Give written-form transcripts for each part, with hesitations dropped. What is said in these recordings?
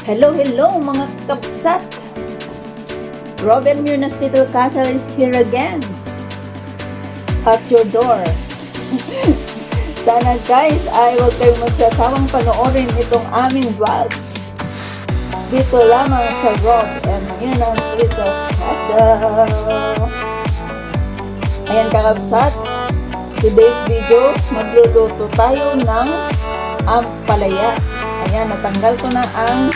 Hello, hello mga kapsat! Robin Murna's Little Castle is here again. At your door. Sana guys ay huwag kayong magsasawang panoorin itong aming vlog. Dito lamang sa Rob and Murna's Little Castle. Ayan kakapsat. Today's video, magluluto tayo ng ampalaya. Ayan, natanggal ko na ang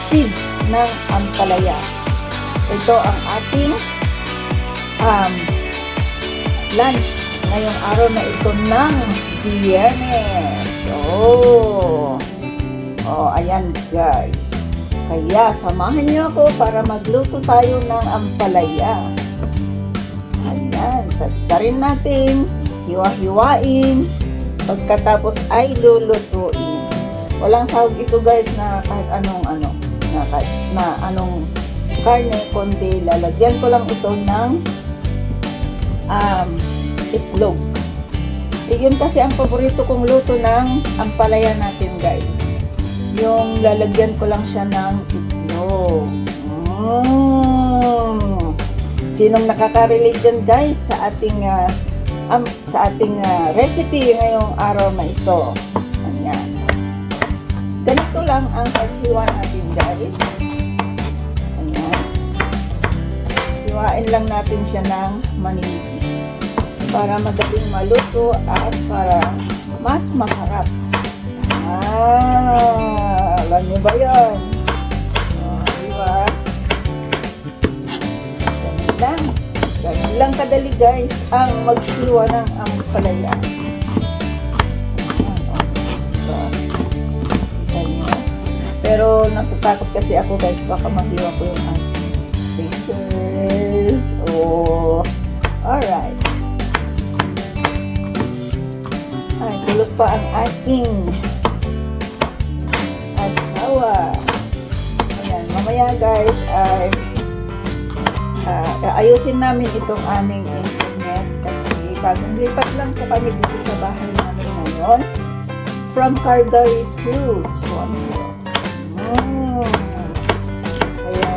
seeds ng ampalaya. Ito ang ating lunch ngayong araw na ito ng Biyernes. Ayan guys. Kaya samahan niyo ako para magluto tayo ng ampalaya. Ayan, tatarin natin, hiwa-hiwain, pagkatapos ay lulutuin. Walang sahog ito guys na kahit anong karne, kundi lalagyan ko lang ito ng itlog. Yun kasi ang paborito kong luto ng ampalaya natin guys. Yung lalagyan ko lang siya ng itlog. Sinong nakaka-relate dyan guys sa ating recipe ngayong araw na ito? Ayan. Ganito lang ang paghiwa natin guys. Ayan. Hiwain lang natin siya ng manipis para madaling maluto at para mas masarap. Alam niyo ba yun? Diba? Ganun lang kadali guys ang maghiwa ng ampalaya. Pero natatakot kasi ako guys, baka maghiwa ko yung fingers. Alright. Ay, tulog pa ang aking asawa. Ayan, mamaya guys ay ayusin namin itong aming internet kasi bagong lipat lang po kami dito sa bahay namin ngayon from Calgary to Swan Hills. Kaya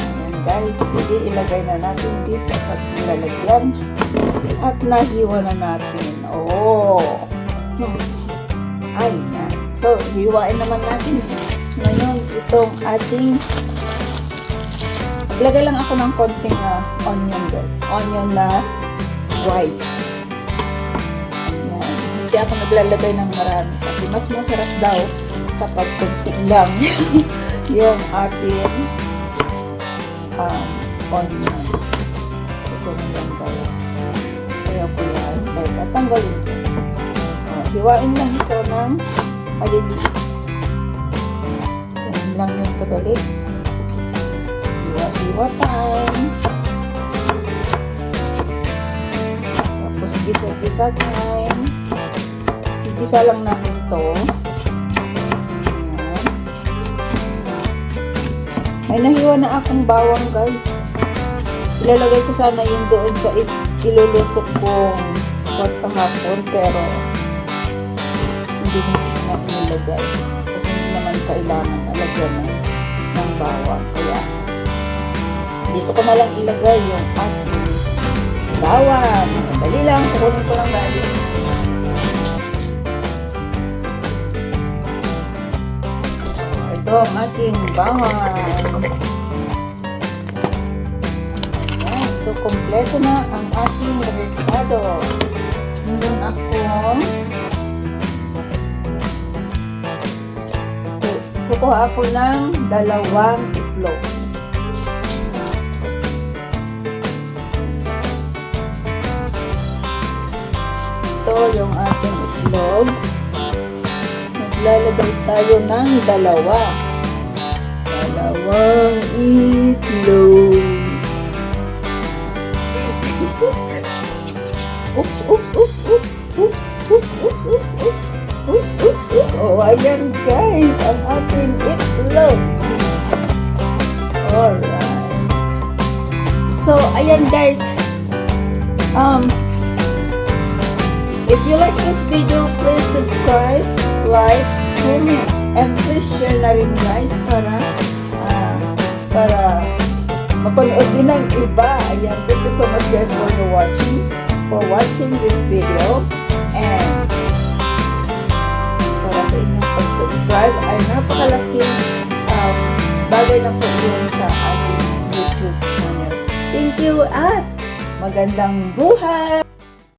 ayan guys, sige ilagay na natin dito sa lalagyan at nahiwa na natin. Ayan. So, hiwain naman natin ngayon itong ating lagay lang ako ng konting onion guys. Onion na white. Ayan. Hindi ako naglalagay ng marami kasi mas masarap daw kapag konti lang yung ating onion. So, ganun lang guys. Kaya po yan. Kaya tatanggalin ko. Hiwain lang ito ng maliliit. Ganun lang yung kadali. Hiwa time. Tapos gisa-gisa time. Gisa lang natin ito. Ayan. Ay nahiwa na akong bawang guys. Ilalagay ko sana yung doon sa iluluto kong kahapon pero hindi na inilagay kasi hindi naman kailangan nalagyan ng bawang. Kaya dito ko na lang ilagay yung ating bawang. Sandali lang, kukunin ko lang dahil. Ito ang ating bawang. Ayan, so kompleto na ang ating recado. Nandun kukuha ako ng 2 itlog. Ito yung ating itlog. Maglalagay tayo ng 2 itlog. Oops. Ayan guys, ang ating itlog. Alright. So, ayan guys. If you like this video, please subscribe, like, comment, and please share na rin guys para mapanood din ng iba. Ayan, thank you so much guys for watching this video. And para sa inyong pag-subscribe ay napakalaking bagay na po yun sa ating YouTube channel. Thank you at magandang buhay!